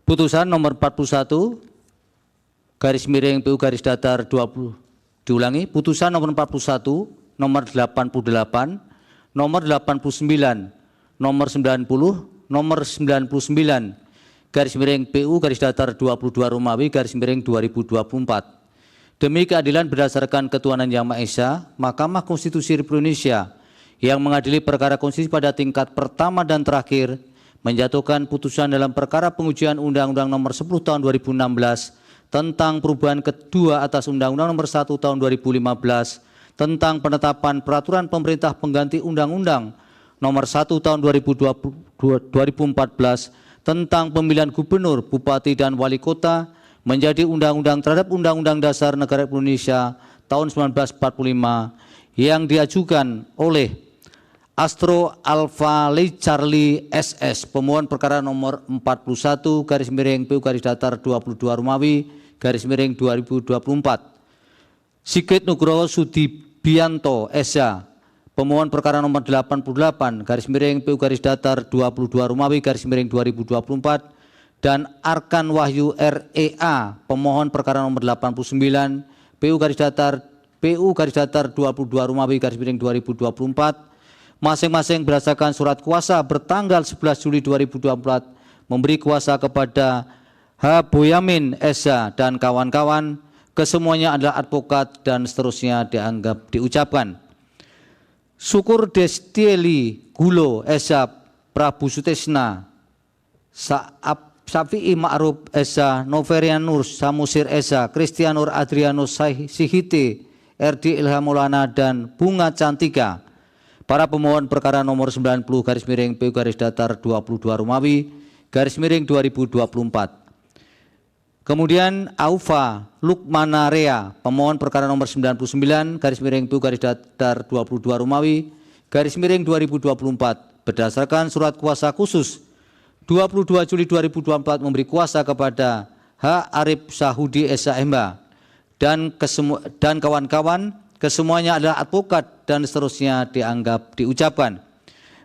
Putusan nomor 41 garis miring PU garis datar 20 diulangi. Putusan nomor 41, nomor 88, nomor 89, nomor 90, nomor 99 garis miring PU garis datar 22 Romawi garis miring 2024. Demi keadilan berdasarkan ketuhanan Yang Maha Esa, Mahkamah Konstitusi Republik Indonesia yang mengadili perkara konstitusi pada tingkat pertama dan terakhir menjatuhkan putusan dalam perkara pengujian Undang-Undang Nomor 10 Tahun 2016 tentang perubahan kedua atas Undang-Undang Nomor 1 Tahun 2015 tentang penetapan peraturan pemerintah pengganti Undang-Undang Nomor 1 Tahun 2014 tentang pemilihan gubernur, bupati, dan wali kota menjadi undang-undang terhadap Undang-Undang Dasar Negara Republik Indonesia tahun 1945 yang diajukan oleh Astro Alpha Lee Charlie SS, pemohon perkara nomor 41 garis miring PU garis datar 22 Romawi garis miring 2024. Sigit Nugroho Sudibianto SH, pemohon perkara nomor 88 garis miring PU garis datar 22 Romawi garis miring 2024, dan Arkan Wahyu REA, pemohon perkara nomor 89 PU garis datar 22 Romawi garis miring 2024, masing-masing berdasarkan surat kuasa bertanggal 11 Juli 2024 memberi kuasa kepada H. Boyamin Esa dan kawan-kawan, kesemuanya adalah advokat dan seterusnya diucapkan. Syukur Destieli Gulo Esa Prabu Sutesna Syafi'i Ma'ruf Esa Noverian Nur Samusir Esa Kristianur Adrianus Sihite RD Ilham Maulana dan Bunga Cantika, para pemohon perkara nomor 90 garis miring PU garis datar 22 Romawi garis miring 2024. Kemudian Aufa Lukmanarea, pemohon perkara nomor 99 garis miring PU garis datar 22 Romawi garis miring 2024 berdasarkan surat kuasa khusus 22 Juli 2024 memberi kuasa kepada H. Arif Sahudi SHMH dan kawan-kawan, kesemuanya adalah advokat dan seterusnya diucapkan.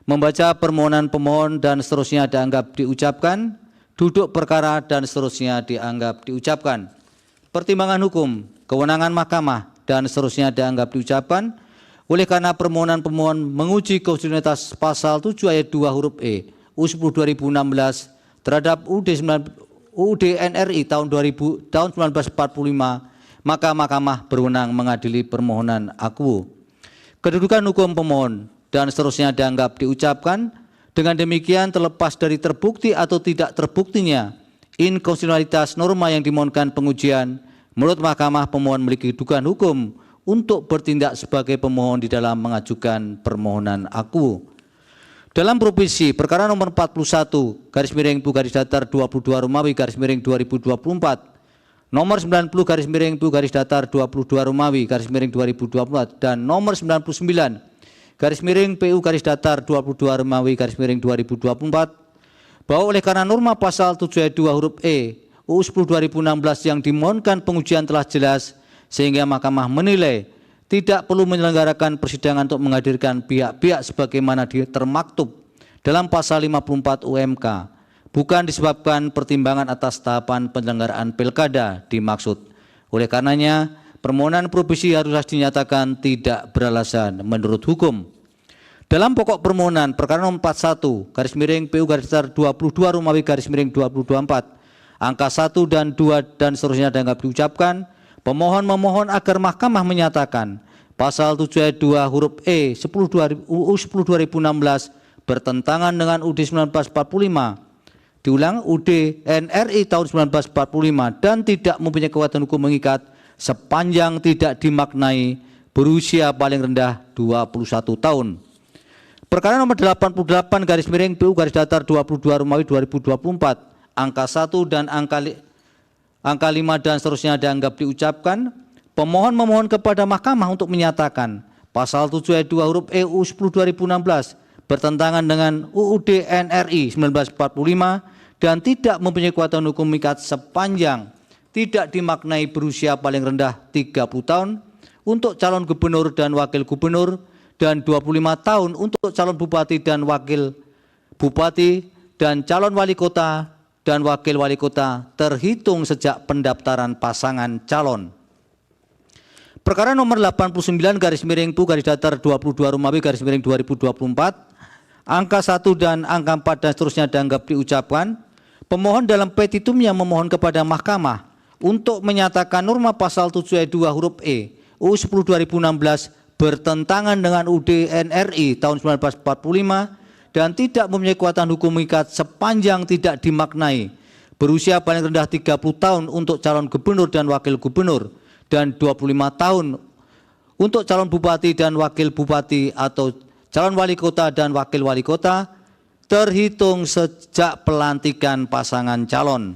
Membaca permohonan pemohon dan seterusnya dianggap diucapkan, duduk perkara dan seterusnya dianggap diucapkan. Pertimbangan hukum, kewenangan mahkamah dan seterusnya dianggap diucapkan. Oleh karena permohonan pemohon menguji konstitusionalitas pasal 7 ayat 2 huruf E U10 2016 terhadap UUD NRI tahun 1945, maka mahkamah berwenang mengadili permohonan aku. Kedudukan hukum pemohon dan seterusnya dianggap diucapkan. Dengan demikian terlepas dari terbukti atau tidak terbuktinya inkonstitusionalitas norma yang dimohonkan pengujian, menurut mahkamah pemohon memiliki kedudukan hukum untuk bertindak sebagai pemohon di dalam mengajukan permohonan aku. Dalam provisi perkara nomor 41 garis miring PU garis datar 22 Romawi garis miring 2024, nomor 90 garis miring PU garis datar 22 Romawi garis miring 2024 dan nomor 99 garis miring PU garis datar 22 Romawi garis miring 2024, bahwa oleh karena norma pasal 7 ayat 2 huruf E UU 10 2016 yang dimohonkan pengujian telah jelas, sehingga mahkamah menilai tidak perlu menyelenggarakan persidangan untuk menghadirkan pihak-pihak sebagaimana termaktub dalam pasal 54 UMK, bukan disebabkan pertimbangan atas tahapan penyelenggaraan pilkada dimaksud. Oleh karenanya, permohonan provisi haruslah dinyatakan tidak beralasan menurut hukum. Dalam pokok permohonan perkara nomor 41 garis miring PU garis datar 22 Romawi garis miring 2024, angka 1 dan 2 dan seterusnya dianggap diucapkan. Pemohon memohon agar mahkamah menyatakan pasal 7 ayat 2 huruf E UU 10 2016 bertentangan dengan UUD 1945, diulang UUD NRI tahun 1945, dan tidak mempunyai kekuatan hukum mengikat sepanjang tidak dimaknai berusia paling rendah 21 tahun. Perkara nomor 88 garis miring PU garis datar 22 Romawi 2024, angka 1 dan angka 5 dan seterusnya dianggap diucapkan. Pemohon memohon kepada mahkamah untuk menyatakan pasal 7 ayat 2 huruf E UU 10 2016 bertentangan dengan UUD NRI 1945 dan tidak mempunyai kekuatan hukum mengikat sepanjang tidak dimaknai berusia paling rendah 30 tahun untuk calon gubernur dan wakil gubernur dan 25 tahun untuk calon bupati dan wakil bupati dan calon wali kota dan Wakil Wali Kota terhitung sejak pendaftaran pasangan calon. Perkara nomor 89/PU-22 Romawi/2024, angka 1 dan angka 4 dan seterusnya dianggap diucapkan. Pemohon dalam petitumnya memohon kepada Mahkamah untuk menyatakan norma pasal 7 ayat 2 huruf E UU 10 2016 bertentangan dengan UUD NRI tahun 1945 dan tidak mempunyai kekuatan hukum mengikat sepanjang tidak dimaknai berusia paling rendah 30 tahun untuk calon gubernur dan wakil gubernur dan 25 tahun untuk calon bupati dan wakil bupati atau calon wali kota dan wakil wali kota terhitung sejak pelantikan pasangan calon.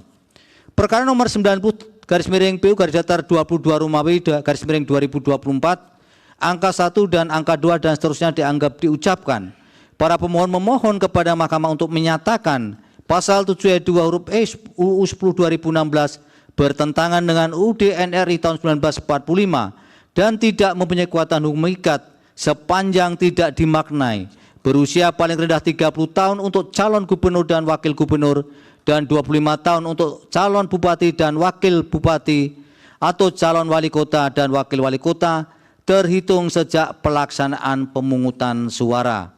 Perkara nomor 90/PU-22 Romawi/2024, angka 1 dan angka 2 dan seterusnya dianggap diucapkan. Para pemohon memohon kepada Mahkamah untuk menyatakan pasal 7 ayat 2 huruf E UU 10 2016 bertentangan dengan UUD NRI tahun 1945 dan tidak mempunyai kekuatan hukum mengikat sepanjang tidak dimaknai berusia paling rendah 30 tahun untuk calon gubernur dan wakil gubernur dan 25 tahun untuk calon bupati dan wakil bupati atau calon wali kota dan wakil wali kota terhitung sejak pelaksanaan pemungutan suara.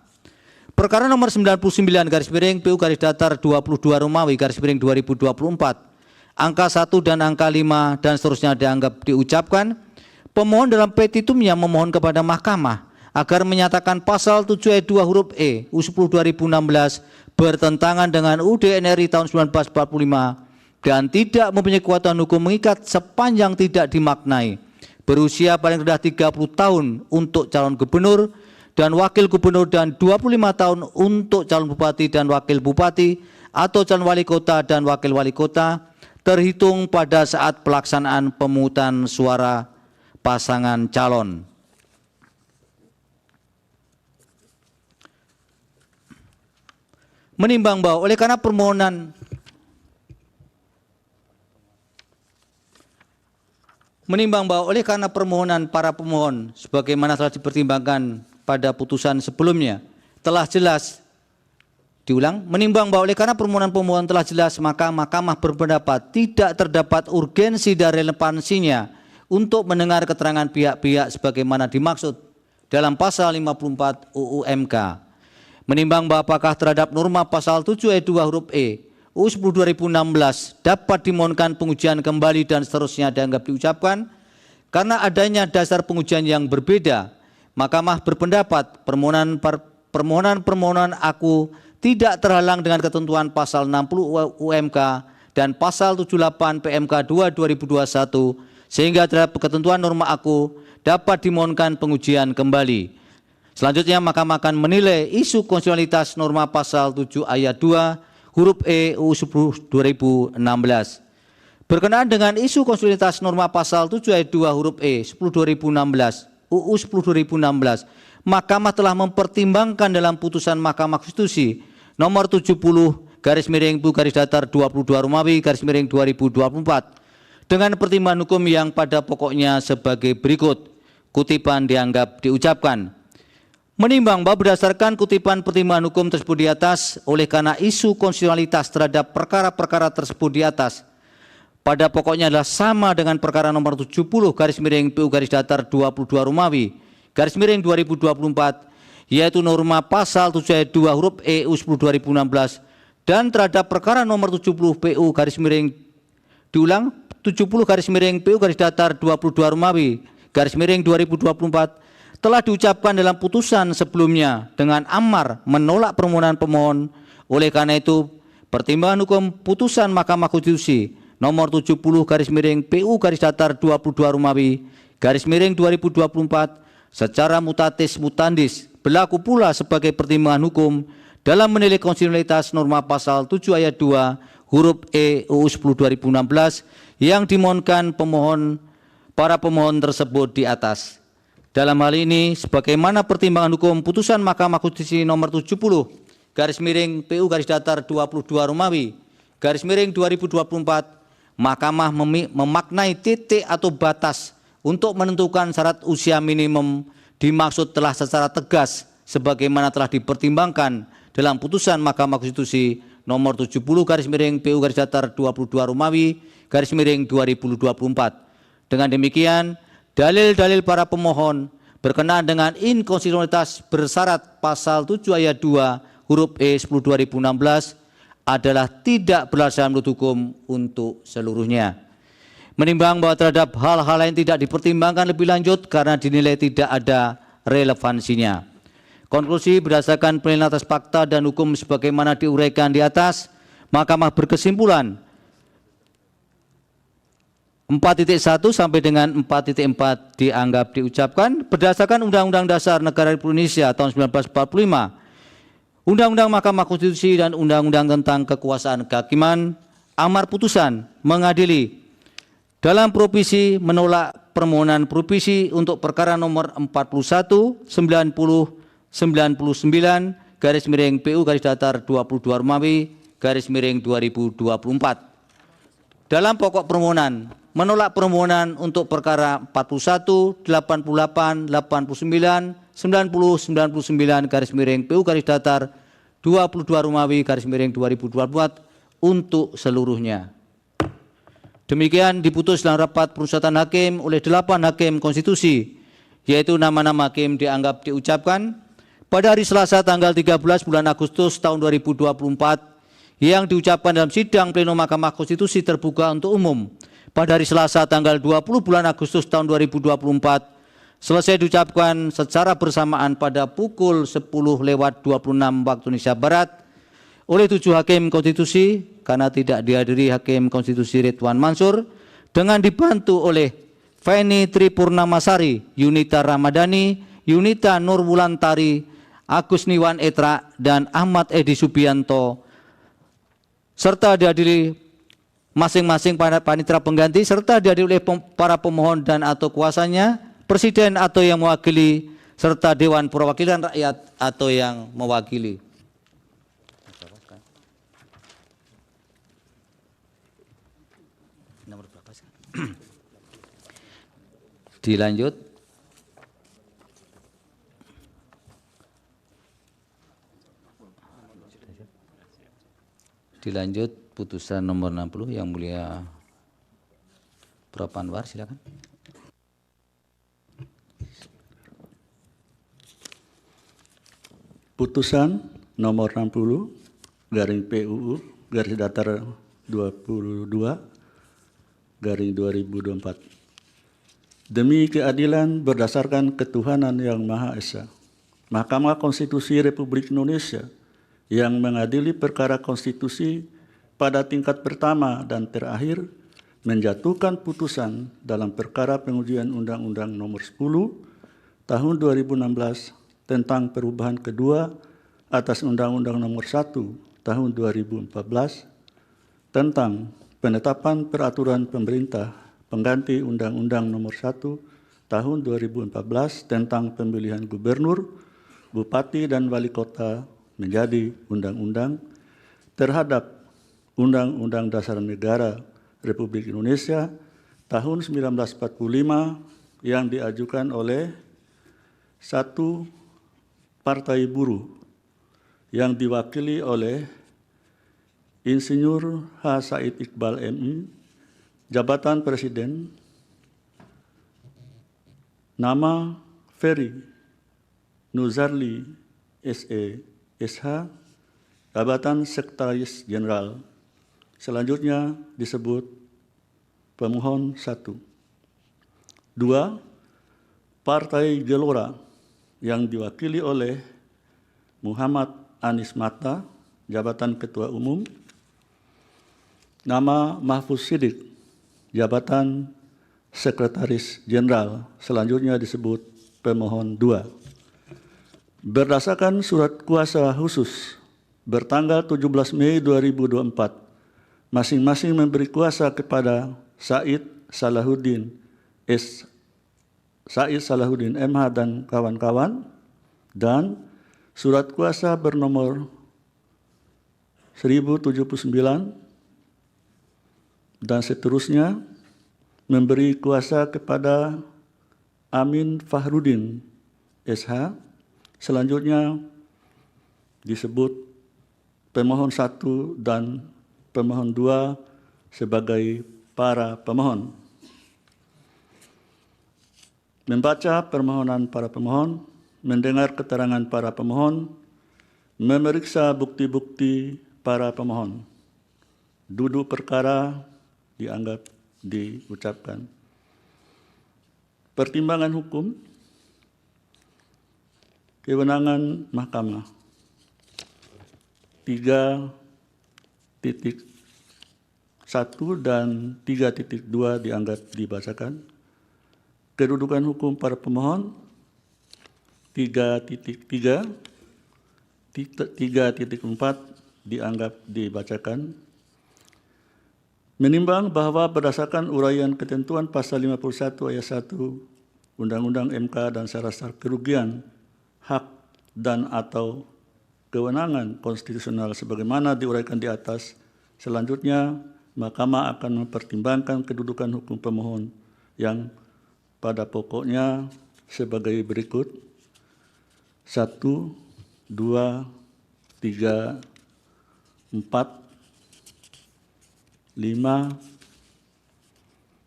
Perkara nomor 99/PU-22 Romawi/2024, angka 1 dan angka 5 dan seterusnya dianggap diucapkan. Pemohon dalam petitumnya memohon kepada Mahkamah agar menyatakan pasal 7 ayat 2 huruf E UU 10 2016 bertentangan dengan UUD NRI tahun 1945 dan tidak mempunyai kekuatan hukum mengikat sepanjang tidak dimaknai berusia paling rendah 30 tahun untuk calon gubernur dan wakil gubernur dan 25 tahun untuk calon bupati dan wakil bupati atau calon wali kota dan wakil wali kota terhitung pada saat pelaksanaan pemungutan suara pasangan calon. Menimbang bahwa oleh karena permohonan para pemohon sebagaimana telah dipertimbangkan pada putusan sebelumnya telah jelas, menimbang bahwa oleh karena permohonan pemohon telah jelas, maka Mahkamah berpendapat tidak terdapat urgensi dan relevansinya untuk mendengar keterangan pihak-pihak sebagaimana dimaksud dalam pasal 54 UU MK. Menimbang bahwa apakah terhadap norma pasal 7 ayat 2 huruf E UU 10 2016 dapat dimohonkan pengujian kembali dan seterusnya dianggap diucapkan, karena adanya dasar pengujian yang berbeda, Mahkamah berpendapat permohonan aku tidak terhalang dengan ketentuan pasal 60 UMK dan pasal 78 PMK 2 2021 sehingga terhadap ketentuan norma aku dapat dimohonkan pengujian kembali. Selanjutnya Mahkamah akan menilai isu konstitusionalitas norma pasal 7 ayat 2 huruf E UU 10 2016. Berkenaan dengan isu konstitusionalitas norma pasal 7 ayat 2 huruf E 10 2016 UU 10 2016, Mahkamah telah mempertimbangkan dalam putusan Mahkamah Konstitusi nomor 70/PU-22 Romawi/2024 dengan pertimbangan hukum yang pada pokoknya sebagai berikut. Kutipan dianggap diucapkan. Menimbang bahwa berdasarkan kutipan pertimbangan hukum tersebut di atas, oleh karena isu konstitusionalitas terhadap perkara-perkara tersebut di atas pada pokoknya adalah sama dengan perkara nomor 70/PU-22 Romawi/2024, yaitu norma pasal 7 ayat 2 huruf E UU 10 2016, dan terhadap perkara nomor 70/PU-22 Romawi/2024 telah diucapkan dalam putusan sebelumnya dengan amar menolak permohonan pemohon. Oleh karena itu, pertimbangan hukum putusan Mahkamah Konstitusi nomor 70/PU-22 Romawi/2024 secara mutatis mutandis berlaku pula sebagai pertimbangan hukum dalam menilai konstitusionalitas norma pasal 7 ayat 2 huruf E UU 10 2016 yang dimohonkan para pemohon tersebut di atas. Dalam hal ini, sebagaimana pertimbangan hukum putusan Mahkamah Konstitusi nomor 70/PU-22 Romawi/2024, Mahkamah memaknai titik atau batas untuk menentukan syarat usia minimum dimaksud telah secara tegas sebagaimana telah dipertimbangkan dalam putusan Mahkamah Konstitusi nomor 70 garis miring PU garis datar 22 Romawi garis miring 2024. Dengan demikian, dalil-dalil para pemohon berkenaan dengan inkonstitusionalitas bersyarat pasal 7 ayat 2 huruf E 10 2016 adalah tidak beralasan menurut hukum untuk seluruhnya. Menimbang bahwa terhadap hal-hal lain tidak dipertimbangkan lebih lanjut karena dinilai tidak ada relevansinya. Konklusi berdasarkan penilaian atas fakta dan hukum sebagaimana diuraikan di atas, Mahkamah berkesimpulan 4.1 sampai dengan 4.4 dianggap diucapkan berdasarkan Undang-Undang Dasar Negara Republik Indonesia tahun 1945, Undang-Undang Mahkamah Konstitusi dan Undang-Undang tentang Kekuasaan Kehakiman. Amar putusan mengadili dalam provisi menolak permohonan provisi untuk perkara nomor 41 90 99 garis miring PU garis datar 22 Romawi garis miring 2024. Dalam pokok permohonan menolak permohonan untuk perkara 41, 88, 89, 90, 99 garis miring PU garis datar 22 Romawi garis miring 2024 untuk seluruhnya. Demikian diputus dalam rapat permusyawaratan hakim oleh 8 hakim konstitusi, yaitu nama-nama hakim dianggap diucapkan pada hari Selasa tanggal 13 bulan Agustus tahun 2024 yang diucapkan dalam sidang pleno Mahkamah Konstitusi terbuka untuk umum pada hari Selasa tanggal 20 bulan Agustus tahun 2024 selesai diucapkan secara bersamaan pada pukul 10.26 waktu Indonesia Barat oleh 7 hakim konstitusi karena tidak dihadiri Hakim Konstitusi Ridwan Mansur dengan dibantu oleh Feni Tripurnamasari, Yunita Ramadhani, Yunita Nurwulantari, Agus Niwan Etra, dan Ahmad Edi Subianto, serta dihadiri masing-masing panitera pengganti, serta dihadiri oleh para pemohon dan atau kuasanya, presiden atau yang mewakili, serta Dewan Perwakilan Rakyat atau yang mewakili. Dilanjut. Dilanjut putusan nomor 60 yang mulia Prof. Anwar, silakan. Putusan nomor 60 garing PUU garis datar 22 garing 2024. Demi keadilan berdasarkan ketuhanan yang Maha Esa, Mahkamah Konstitusi Republik Indonesia yang mengadili perkara konstitusi pada tingkat pertama dan terakhir menjatuhkan putusan dalam perkara pengujian Undang-Undang Nomor 10 Tahun 2016 tentang perubahan kedua atas Undang-Undang Nomor 1 Tahun 2014 tentang penetapan peraturan pemerintah pengganti Undang-Undang Nomor 1 Tahun 2014 tentang pemilihan gubernur, bupati, dan wali kota menjadi undang-undang terhadap Undang-Undang Dasar Negara Republik Indonesia tahun 1945 yang diajukan oleh satu partai buruh yang diwakili oleh Insinyur H. Said Iqbal MI, jabatan presiden, nama Ferry Nuzarli SE SH, jabatan Sekretaris Jenderal. Selanjutnya disebut pemohon 1. 2. Partai Gelora yang diwakili oleh Muhammad Anies Mata, jabatan Ketua Umum. Nama Mahfuz Siddiq, jabatan Sekretaris Jenderal. Selanjutnya disebut pemohon 2. Berdasarkan surat kuasa khusus bertanggal 17 Mei 2024, masing-masing memberi kuasa kepada Said Salahuddin MH dan kawan-kawan, dan surat kuasa bernomor 1079 dan seterusnya memberi kuasa kepada Amin Fahrudin SH. Selanjutnya disebut pemohon 1 dan pemohon 2 sebagai para pemohon. Membaca permohonan para pemohon, mendengar keterangan para pemohon, memeriksa bukti-bukti para pemohon. Duduk perkara dianggap diucapkan. Pertimbangan hukum, kewenangan mahkamah. 3.1 dan 3.2 dianggap dibacakan. Kedudukan hukum para pemohon 3.3, 3.4 dianggap dibacakan. Menimbang bahwa berdasarkan uraian ketentuan pasal 51 ayat 1 Undang-Undang MK dan syarat-syarat kerugian, hak dan atau kewenangan konstitusional sebagaimana diuraikan di atas, selanjutnya Mahkamah akan mempertimbangkan kedudukan hukum pemohon yang pada pokoknya sebagai berikut. 1, 2, 3, 4, 5,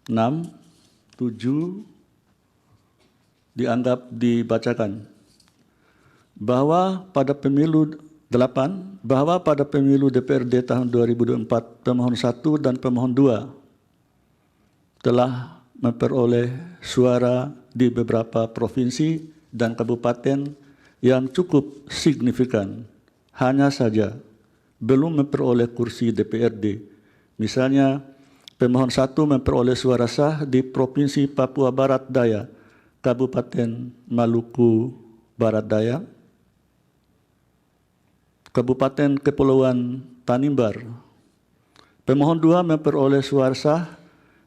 6, 7 dianggap dibacakan. Bahwa pada pemilu 8, bahwa pada pemilu DPRD tahun 2024 pemohon 1 dan pemohon 2 telah memperoleh suara di beberapa provinsi dan kabupaten yang cukup signifikan. Hanya saja belum memperoleh kursi DPRD. Misalnya, pemohon 1 memperoleh suara sah di Provinsi Papua Barat Daya, Kabupaten Maluku Barat Daya, Kabupaten Kepulauan Tanimbar. Pemohon 2 memperoleh suara sah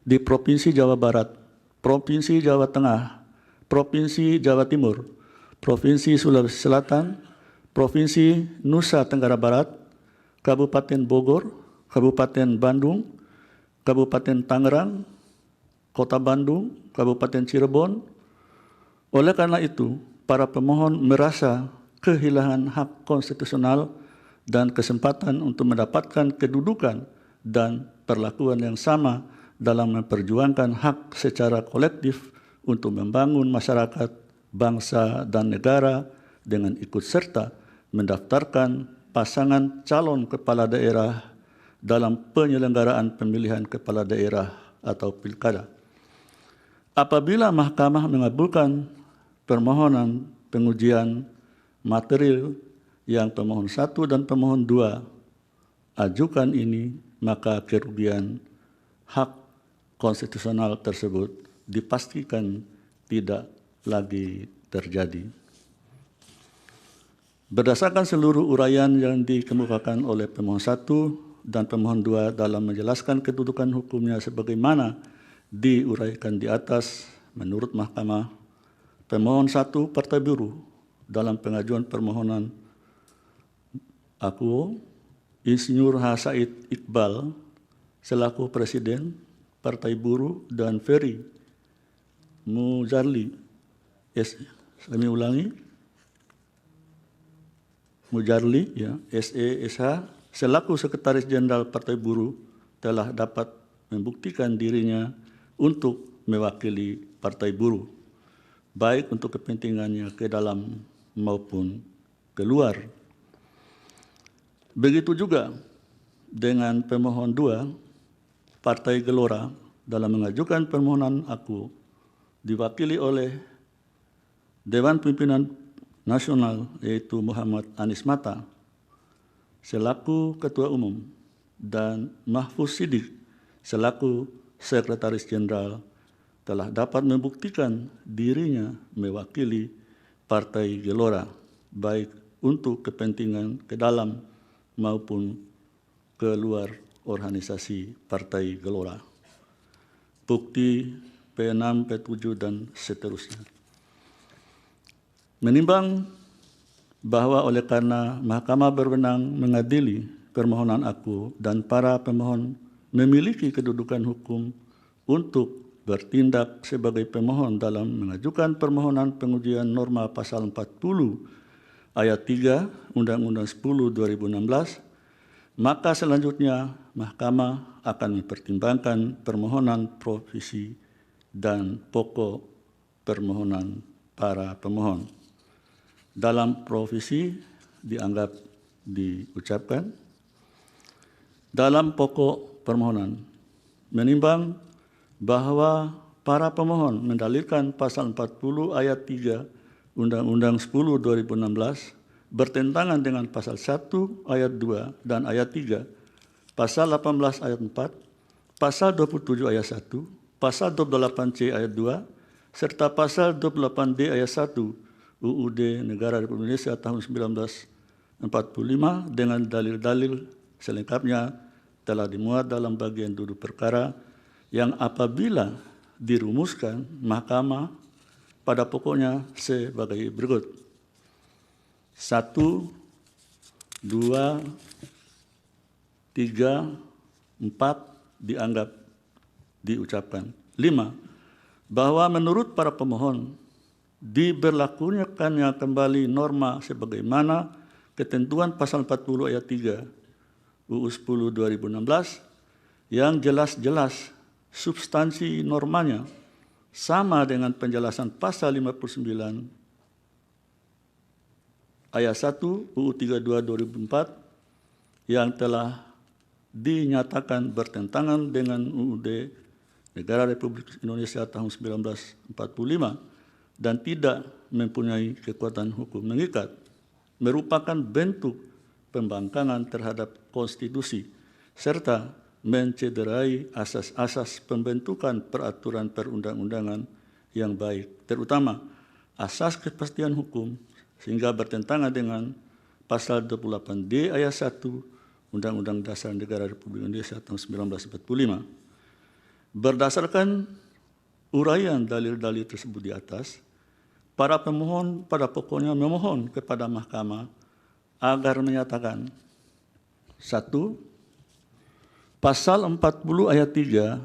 di Provinsi Jawa Barat, Provinsi Jawa Tengah, Provinsi Jawa Timur, Provinsi Sulawesi Selatan, Provinsi Nusa Tenggara Barat, Kabupaten Bogor, Kabupaten Bandung, Kabupaten Tangerang, Kota Bandung, Kabupaten Cirebon. Oleh karena itu, para pemohon merasa kehilangan hak konstitusional dan kesempatan untuk mendapatkan kedudukan dan perlakuan yang sama dalam memperjuangkan hak secara kolektif untuk membangun masyarakat, bangsa, dan negara dengan ikut serta mendaftarkan pasangan calon kepala daerah dalam penyelenggaraan pemilihan kepala daerah atau pilkada. Apabila Mahkamah mengabulkan permohonan pengujian material yang pemohon 1 dan pemohon 2 ajukan ini, maka kerugian hak konstitusional tersebut dipastikan tidak lagi terjadi. Berdasarkan seluruh uraian yang dikemukakan oleh pemohon 1 dan pemohon 2 dalam menjelaskan kedudukan hukumnya sebagaimana diuraikan di atas, menurut Mahkamah, pemohon 1 Partai Buruh dalam pengajuan permohonan aku, Insinyur H. Said Iqbal, selaku Presiden Partai Buruh, dan Ferry Muzarli, kami ulangi, Muzarli, ya, SE/SH, selaku Sekretaris Jenderal Partai Buruh, telah dapat membuktikan dirinya untuk mewakili Partai Buruh, baik untuk kepentingannya ke dalam maupun keluar. Begitu juga dengan pemohon 2, Partai Gelora, dalam mengajukan permohonan aku diwakili oleh Dewan Pimpinan Nasional, yaitu Muhammad Anies Mata selaku Ketua Umum dan Mahfuz Siddiq selaku Sekretaris Jenderal, telah dapat membuktikan dirinya mewakili Partai Gelora, baik untuk kepentingan ke dalam maupun keluar organisasi Partai Gelora. Bukti P6, P7, dan seterusnya. Menimbang bahwa oleh karena Mahkamah berwenang mengadili permohonan aku dan para pemohon memiliki kedudukan hukum untuk bertindak sebagai pemohon dalam mengajukan permohonan pengujian norma pasal 40 ayat 3 Undang-Undang 10 2016 maka selanjutnya Mahkamah akan mempertimbangkan permohonan provisi dan pokok permohonan para pemohon. Dalam provisi dianggap diucapkan, dalam pokok permohonan menimbang bahwa para pemohon mendalilkan pasal 40 ayat 3 Undang-Undang 10 2016 bertentangan dengan pasal 1 ayat 2 dan ayat 3, pasal 18 ayat 4, pasal 27 ayat 1, pasal 28C ayat 2, serta pasal 28D ayat 1 UUD Negara Republik Indonesia tahun 1945 dengan dalil-dalil selengkapnya telah dimuat dalam bagian duduk perkara yang apabila dirumuskan Mahkamah pada pokoknya sebagai berikut. 1, 2, 3, 4 dianggap diucapkan. 5, bahwa menurut para pemohon diberlakukannya kembali norma sebagaimana ketentuan pasal 40 ayat 3 UU 10 2016 yang jelas-jelas substansi normanya sama dengan penjelasan pasal 59 ayat 1 UU 32 2004 yang telah dinyatakan bertentangan dengan UUD Negara Republik Indonesia tahun 1945 dan tidak mempunyai kekuatan hukum mengikat, merupakan bentuk pembangkangan terhadap konstitusi serta mencederai asas-asas pembentukan peraturan perundang-undangan yang baik, terutama asas kepastian hukum, sehingga bertentangan dengan pasal 28D ayat 1 Undang-Undang Dasar Negara Republik Indonesia tahun 1945. Berdasarkan uraian dalil-dalil tersebut di atas, para pemohon pada pokoknya memohon kepada Mahkamah agar menyatakan 1. Pasal 40 ayat 3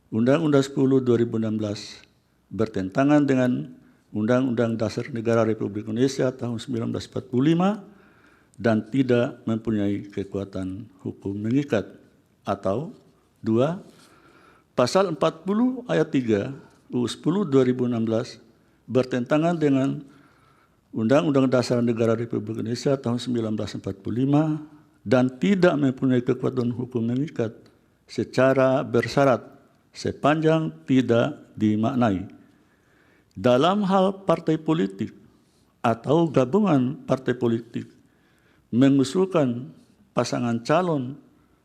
Undang-Undang 10 2016 bertentangan dengan Undang-Undang Dasar Negara Republik Indonesia tahun 1945 dan tidak mempunyai kekuatan hukum mengikat. Atau 2. Pasal 40 ayat 3 UU 10 2016 bertentangan dengan Undang-Undang Dasar Negara Republik Indonesia tahun 1945 dan tidak mempunyai kekuatan hukum mengikat secara bersyarat sepanjang tidak dimaknai. Dalam hal partai politik atau gabungan partai politik mengusulkan pasangan calon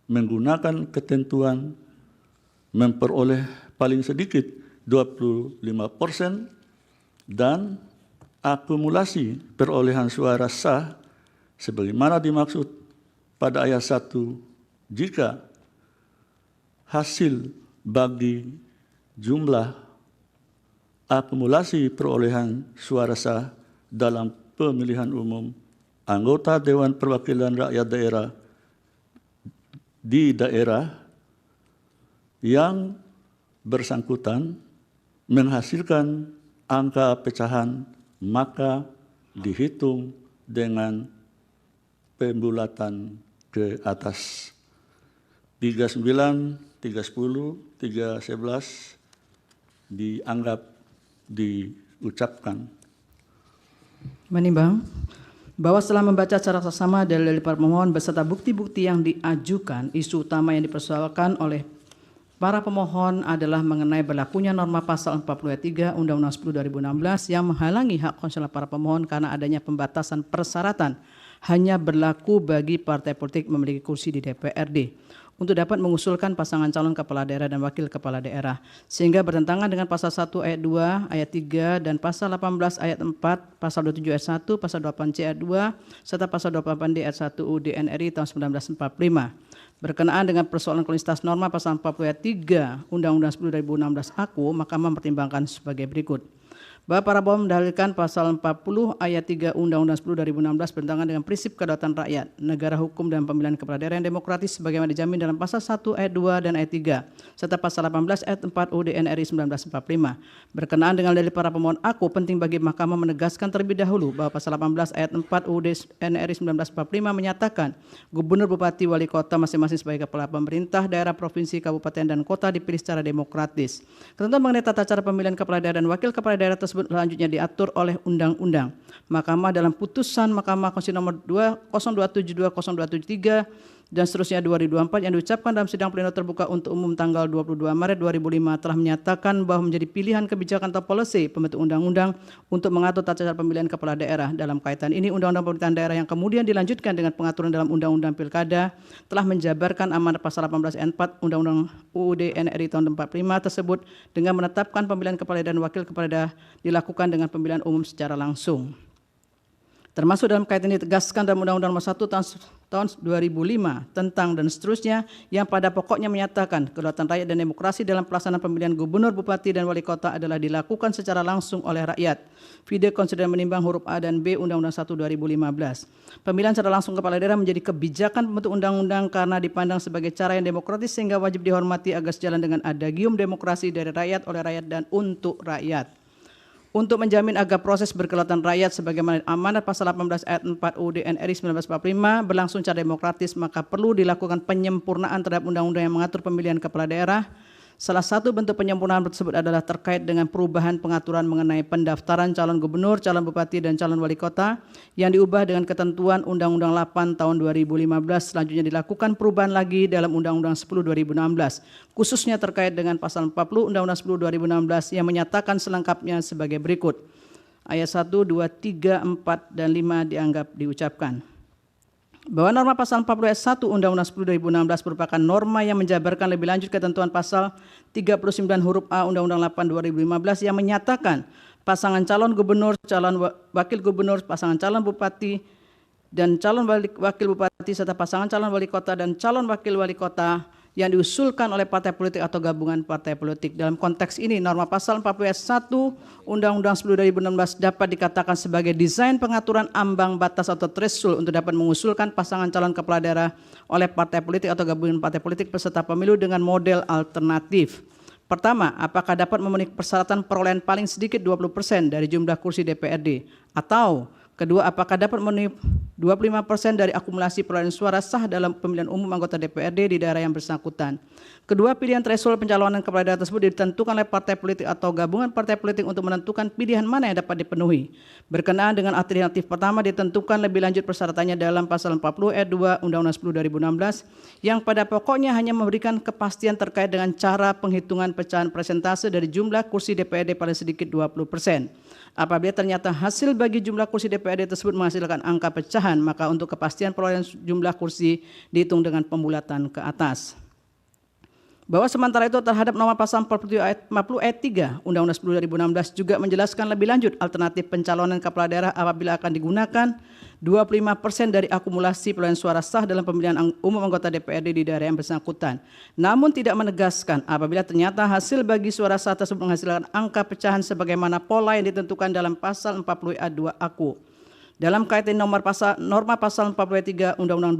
menggunakan ketentuan memperoleh paling sedikit 25% dan akumulasi perolehan suara sah sebagaimana dimaksud pada ayat 1 jika hasil bagi jumlah akumulasi perolehan suara sah dalam pemilihan umum anggota Dewan Perwakilan Rakyat Daerah di daerah yang bersangkutan menghasilkan angka pecahan, maka dihitung dengan pembulatan ke atas. 39, 310, 311 dianggap diucapkan. Menimbang bahwa setelah membaca secara seksama dalil para pemohon beserta bukti-bukti yang diajukan, isu utama yang dipersoalkan oleh para pemohon adalah mengenai berlakunya norma pasal 40 ayat 3 Undang-Undang 10 2016 yang menghalangi hak konstitusional para pemohon karena adanya pembatasan persyaratan hanya berlaku bagi partai politik memiliki kursi di DPRD untuk dapat mengusulkan pasangan calon kepala daerah dan wakil kepala daerah, sehingga bertentangan dengan pasal 1 ayat 2, ayat 3, dan pasal 18 ayat 4, pasal 27 ayat 1, pasal 28C ayat 2, serta pasal 28D ayat 1 UUD NRI tahun 1945. Berkenaan dengan persoalan konsistensi norma pasal 40 ayat 3 Undang-Undang 10 2016 AKU, Mahkamah mempertimbangkan sebagai berikut. bahwa para pemohon mendalilkan pasal 40 ayat 3 Undang-Undang 10 2016 bertentangan dengan prinsip kedaulatan rakyat, negara hukum dan pemilihan kepala daerah yang demokratis sebagaimana dijamin dalam pasal 1 ayat 2 dan ayat 3 serta pasal 18 ayat 4 UUD NRI 1945. Berkenaan dengan dalil para pemohon aku, penting bagi Mahkamah menegaskan terlebih dahulu bahwa pasal 18 ayat 4 UUD NRI 1945 menyatakan gubernur, bupati, wali kota masing-masing sebagai kepala pemerintah daerah, provinsi, kabupaten, dan kota dipilih secara demokratis. Ketentuan mengenai tata cara pemilihan kepala daerah dan wakil kepala daerah tersebut selanjutnya diatur oleh undang-undang. Mahkamah dalam putusan Mahkamah Konstitusi nomor 02720273 dan seterusnya 2024 yang diucapkan dalam sidang pleno terbuka untuk umum tanggal 22 Maret 2005 telah menyatakan bahwa menjadi pilihan kebijakan atau policy pembentuk undang-undang untuk mengatur tata cara pemilihan kepala daerah. Dalam kaitan ini, Undang-Undang Pemerintahan Daerah yang kemudian dilanjutkan dengan pengaturan dalam Undang-Undang Pilkada telah menjabarkan amanat pasal 18 ayat 4 Undang-Undang UUD NRI tahun 45 tersebut dengan menetapkan pemilihan kepala daerah dan wakil kepala daerah dilakukan dengan pemilihan umum secara langsung. Termasuk dalam kaitan ini ditegaskan dalam Undang-Undang Nomor 1 tahun 2005 tentang dan seterusnya yang pada pokoknya menyatakan kedaulatan rakyat dan demokrasi dalam pelaksanaan pemilihan gubernur, bupati, dan wali kota adalah dilakukan secara langsung oleh rakyat. Vide konsider menimbang huruf A dan B Undang-Undang 1 2015. Pemilihan secara langsung kepala daerah menjadi kebijakan pembentuk undang-undang karena dipandang sebagai cara yang demokratis sehingga wajib dihormati agar sejalan dengan adagium demokrasi dari rakyat, oleh rakyat, dan untuk rakyat. Untuk menjamin agar proses berkedaulatan rakyat sebagaimana amanat pasal 18 ayat 4 UUD NRI 1945 berlangsung secara demokratis, maka perlu dilakukan penyempurnaan terhadap undang-undang yang mengatur pemilihan kepala daerah. Salah satu bentuk penyempurnaan tersebut adalah terkait dengan perubahan pengaturan mengenai pendaftaran calon gubernur, calon bupati, dan calon wali kota yang diubah dengan ketentuan Undang-Undang 8 tahun 2015. Selanjutnya dilakukan perubahan lagi dalam Undang-Undang 10 2016, khususnya terkait dengan pasal 40 Undang-Undang 10 2016 yang menyatakan selengkapnya sebagai berikut. Ayat 1, 2, 3, 4, dan 5 dianggap diucapkan. Bahwa norma pasal 40 ayat 1 Undang-Undang 10 2016 merupakan norma yang menjabarkan lebih lanjut ketentuan pasal 39 huruf A Undang-Undang 8 2015 yang menyatakan pasangan calon gubernur, calon wakil gubernur, pasangan calon bupati, dan calon wakil bupati, serta pasangan calon wali kota dan calon wakil wali kota yang diusulkan oleh partai politik atau gabungan partai politik. Dalam konteks ini, norma pasal 40 ayat 1 Undang-Undang 10 2016 dapat dikatakan sebagai desain pengaturan ambang batas atau threshold untuk dapat mengusulkan pasangan calon kepala daerah oleh partai politik atau gabungan partai politik peserta pemilu dengan model alternatif. Pertama, apakah dapat memenuhi persyaratan perolehan paling sedikit 20% dari jumlah kursi DPRD, atau kedua, apakah dapat memenuhi 25% dari akumulasi perolehan suara sah dalam pemilihan umum anggota DPRD di daerah yang bersangkutan. Kedua pilihan threshold pencalonan kepala daerah tersebut ditentukan oleh partai politik atau gabungan partai politik untuk menentukan pilihan mana yang dapat dipenuhi. Berkenaan dengan alternatif pertama ditentukan lebih lanjut persyaratannya dalam pasal 40 ayat 2 Undang-Undang 10 2016 yang pada pokoknya hanya memberikan kepastian terkait dengan cara penghitungan pecahan persentase dari jumlah kursi DPRD paling sedikit 20%. Apabila ternyata hasil bagi jumlah kursi DPRD tersebut menghasilkan angka pecahan, maka untuk kepastian perolehan jumlah kursi dihitung dengan pembulatan ke atas. Bahwa sementara itu terhadap nomor pasal 40 ayat 3 Undang-Undang 10 2016 juga menjelaskan lebih lanjut alternatif pencalonan kepala daerah apabila akan digunakan 25% dari akumulasi perolehan suara sah dalam pemilihan umum anggota DPRD di daerah yang bersangkutan. Namun tidak menegaskan apabila ternyata hasil bagi suara sah tersebut menghasilkan angka pecahan sebagaimana pola yang ditentukan dalam pasal 40 ayat 2 AKU. Dalam kaitan norma pasal 43 Undang-Undang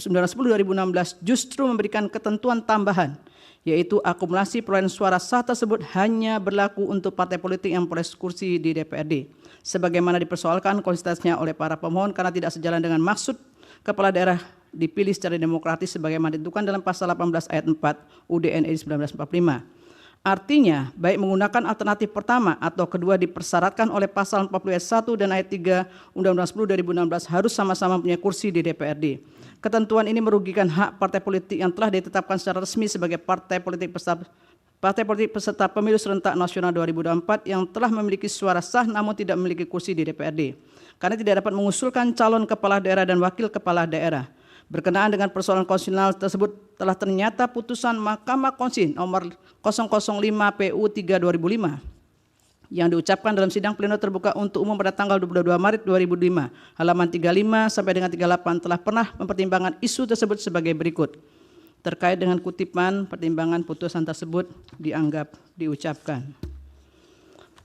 10 2016 justru memberikan ketentuan tambahan, yaitu akumulasi perolehan suara sah tersebut hanya berlaku untuk partai politik yang memperoleh kursi di DPRD, sebagaimana dipersoalkan konsistensinya oleh para pemohon karena tidak sejalan dengan maksud kepala daerah dipilih secara demokratis sebagaimana ditentukan dalam pasal 18 ayat 4 UUD NRI 1945. Artinya, baik menggunakan alternatif pertama atau kedua dipersyaratkan oleh pasal 40 ayat 1 dan ayat 3 Undang-Undang 10 2016 harus sama-sama punya kursi di DPRD. Ketentuan ini merugikan hak partai politik yang telah ditetapkan secara resmi sebagai partai politik peserta pemilu serentak nasional 2024 yang telah memiliki suara sah namun tidak memiliki kursi di DPRD, karena tidak dapat mengusulkan calon kepala daerah dan wakil kepala daerah. Berkenaan dengan persoalan konstitusional tersebut telah ternyata putusan Mahkamah Konstitusi nomor 005 PU 3 2005 yang diucapkan dalam sidang pleno terbuka untuk umum pada tanggal 22 Maret 2005 halaman 35 sampai dengan 38 telah pernah mempertimbangkan isu tersebut sebagai berikut. Terkait dengan kutipan pertimbangan putusan tersebut dianggap diucapkan.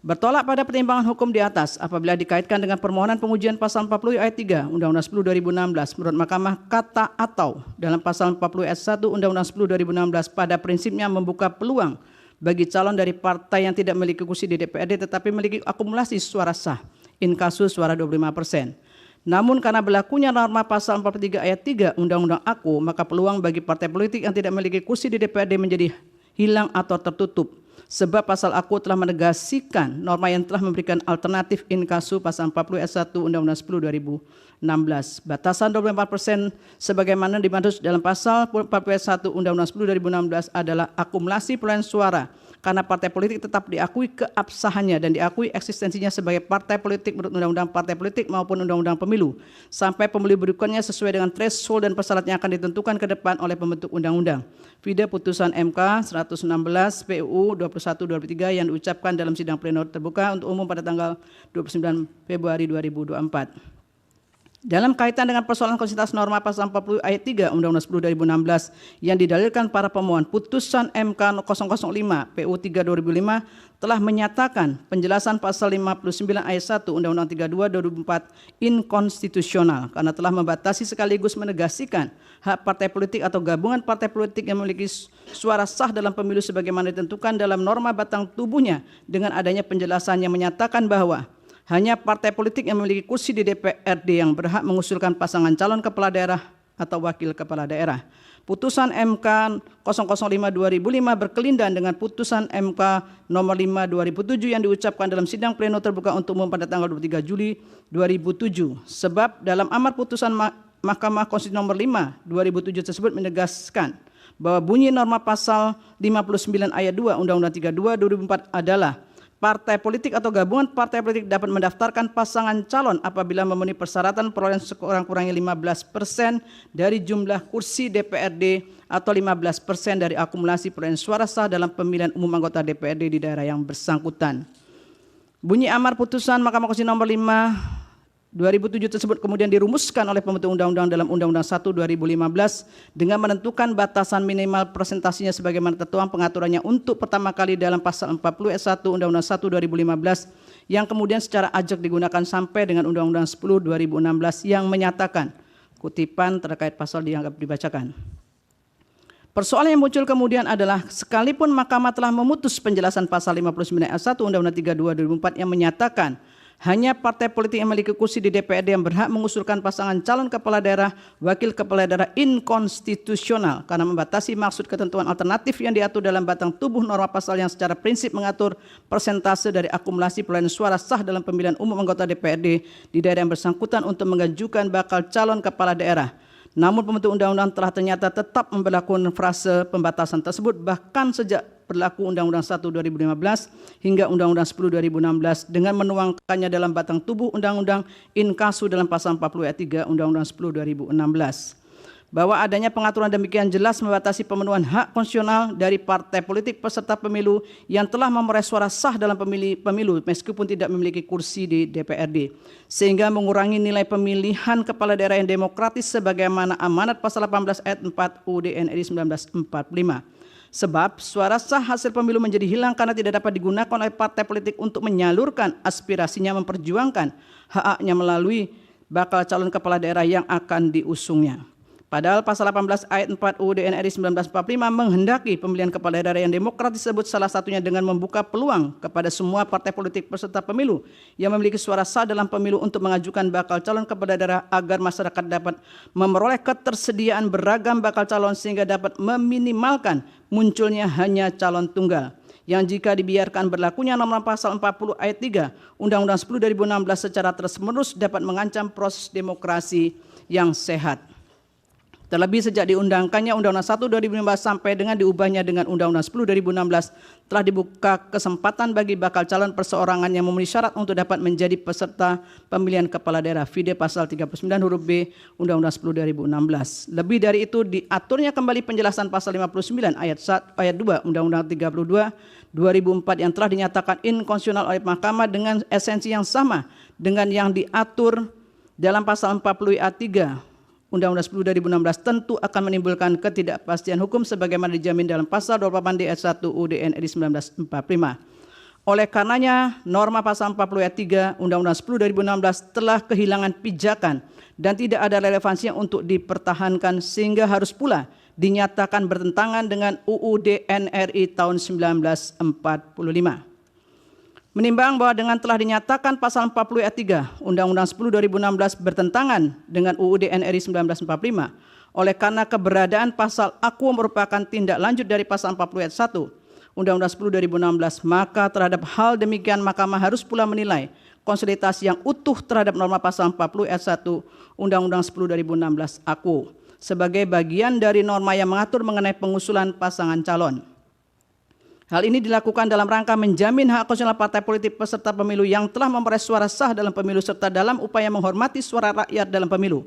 Bertolak pada pertimbangan hukum di atas, apabila dikaitkan dengan permohonan pengujian pasal 40 ayat 3 Undang-Undang 10 2016, menurut Mahkamah kata "atau" dalam pasal 40 ayat 1 Undang-Undang 10 2016 pada prinsipnya membuka peluang bagi calon dari partai yang tidak memiliki kursi di DPRD tetapi memiliki akumulasi suara sah, in kasus suara 25%. Namun karena berlakunya norma pasal 43 ayat 3 Undang-Undang AKU, maka peluang bagi partai politik yang tidak memiliki kursi di DPRD menjadi hilang atau tertutup. Sebab pasal AKU telah menegasikan norma yang telah memberikan alternatif in kasu pasal 40 ayat 1 Undang-Undang 10 2016. Batasan 24% sebagaimana dimaksud dalam pasal 40 ayat 1 Undang-Undang 10 2016 adalah akumulasi perolehan suara karena partai politik tetap diakui keabsahannya dan diakui eksistensinya sebagai partai politik menurut Undang-Undang Partai Politik maupun Undang-Undang Pemilu sampai pemilu berikutnya sesuai dengan threshold dan persyarat yang akan ditentukan ke depan oleh pembentuk undang-undang. Vide putusan MK 116 PUU 21/2023 yang diucapkan dalam sidang pleno terbuka untuk umum pada tanggal 29 Februari 2024. Dalam kaitan dengan persoalan konsistensi norma pasal 40 ayat 3 Undang-Undang 10 2016 yang didalilkan para pemohon, putusan MK 005 PU 3 2005 telah menyatakan penjelasan pasal 59 ayat 1 Undang-Undang 32 2004 inkonstitusional karena telah membatasi sekaligus menegaskan hak partai politik atau gabungan partai politik yang memiliki suara sah dalam pemilu sebagaimana ditentukan dalam norma batang tubuhnya dengan adanya penjelasan yang menyatakan bahwa hanya partai politik yang memiliki kursi di DPRD yang berhak mengusulkan pasangan calon kepala daerah atau wakil kepala daerah. Putusan MK 005/2005 berkelindahan dengan putusan MK nomor 5/2007 yang diucapkan dalam sidang pleno terbuka untuk umum pada tanggal 23 Juli 2007. Sebab dalam amar putusan Mahkamah Konstitusi nomor 5/2007 tersebut menegaskan bahwa bunyi norma pasal 59 ayat 2 Undang-Undang 32 2004 adalah partai politik atau gabungan partai politik dapat mendaftarkan pasangan calon apabila memenuhi persyaratan perolehan sekurang-kurangnya 15% dari jumlah kursi DPRD atau 15% dari akumulasi perolehan suara sah dalam pemilihan umum anggota DPRD di daerah yang bersangkutan. Bunyi amar putusan Mahkamah Konstitusi nomor 5/2007 tersebut kemudian dirumuskan oleh pembentuk undang-undang dalam Undang-Undang 1 2015 dengan menentukan batasan minimal presentasinya sebagaimana tertuang pengaturannya untuk pertama kali dalam pasal 40 ayat 1 Undang-Undang 1 2015 yang kemudian secara ajak digunakan sampai dengan Undang-Undang 10 2016 yang menyatakan kutipan terkait pasal dianggap dibacakan. Persoalan yang muncul kemudian adalah sekalipun Mahkamah telah memutus penjelasan pasal 59 ayat 1 Undang-Undang 32 2004 yang menyatakan hanya partai politik yang memiliki kursi di DPRD yang berhak mengusulkan pasangan calon kepala daerah, wakil kepala daerah inkonstitusional karena membatasi maksud ketentuan alternatif yang diatur dalam batang tubuh norma pasal yang secara prinsip mengatur persentase dari akumulasi perolehan suara sah dalam pemilihan umum anggota DPRD di daerah yang bersangkutan untuk mengajukan bakal calon kepala daerah. Namun pembentuk undang-undang telah ternyata tetap memberlakukan frase pembatasan tersebut bahkan sejak berlaku Undang-Undang 1 2015 hingga Undang-Undang 10 2016 dengan menuangkannya dalam batang tubuh Undang-Undang in kasu dalam pasal 40 ayat 3 Undang-Undang 10 2016. Bahwa adanya pengaturan demikian jelas membatasi pemenuhan hak konstitusional dari partai politik peserta pemilu yang telah memperoleh suara sah dalam pemilu meskipun tidak memiliki kursi di DPRD, sehingga mengurangi nilai pemilihan kepala daerah yang demokratis sebagaimana amanat pasal 18 ayat 4 UUD NRI 1945. Sebab suara sah hasil pemilu menjadi hilang karena tidak dapat digunakan oleh partai politik untuk menyalurkan aspirasinya memperjuangkan hak-haknya melalui bakal calon kepala daerah yang akan diusungnya. Padahal pasal 18 ayat 4 UUD NRI 1945 menghendaki pemilihan kepala daerah yang demokratis tersebut salah satunya dengan membuka peluang kepada semua partai politik peserta pemilu yang memiliki suara sah dalam pemilu untuk mengajukan bakal calon kepala daerah agar masyarakat dapat memperoleh ketersediaan beragam bakal calon sehingga dapat meminimalkan munculnya hanya calon tunggal yang jika dibiarkan berlakunya norma pasal 40 ayat 3 Undang-Undang 10 2016 secara terus-menerus dapat mengancam proses demokrasi yang sehat. Terlebih sejak diundangkannya Undang-Undang 1 2015 sampai dengan diubahnya dengan Undang-Undang 10 2016 telah dibuka kesempatan bagi bakal calon perseorangan yang memenuhi syarat untuk dapat menjadi peserta pemilihan kepala daerah. Vide pasal 39 huruf B Undang-Undang 10 2016. Lebih dari itu diaturnya kembali penjelasan pasal 59 ayat 2 Undang-Undang 32 2004 yang telah dinyatakan inkonstitusional oleh Mahkamah dengan esensi yang sama dengan yang diatur dalam pasal 40 ayat 3 Undang-Undang 10 2016 tentu akan menimbulkan ketidakpastian hukum sebagaimana dijamin dalam pasal 28D ayat 1 UUD NRI 1945. Oleh karenanya, norma pasal 40 ayat 3 Undang-Undang 10 2016 telah kehilangan pijakan dan tidak ada relevansinya untuk dipertahankan sehingga harus pula dinyatakan bertentangan dengan UUD NRI tahun 1945. Menimbang bahwa dengan telah dinyatakan pasal 40 ayat 3 Undang-Undang 10 2016 bertentangan dengan UUD NRI 1945, oleh karena keberadaan pasal aku merupakan tindak lanjut dari pasal 40 ayat 1 Undang-Undang 10 2016, maka terhadap hal demikian Mahkamah harus pula menilai konsolidasi yang utuh terhadap norma pasal 40 ayat 1 Undang-Undang 10 2016 aku sebagai bagian dari norma yang mengatur mengenai pengusulan pasangan calon. Hal ini dilakukan dalam rangka menjamin hak konstitusional partai politik peserta pemilu yang telah memperoleh suara sah dalam pemilu serta dalam upaya menghormati suara rakyat dalam pemilu.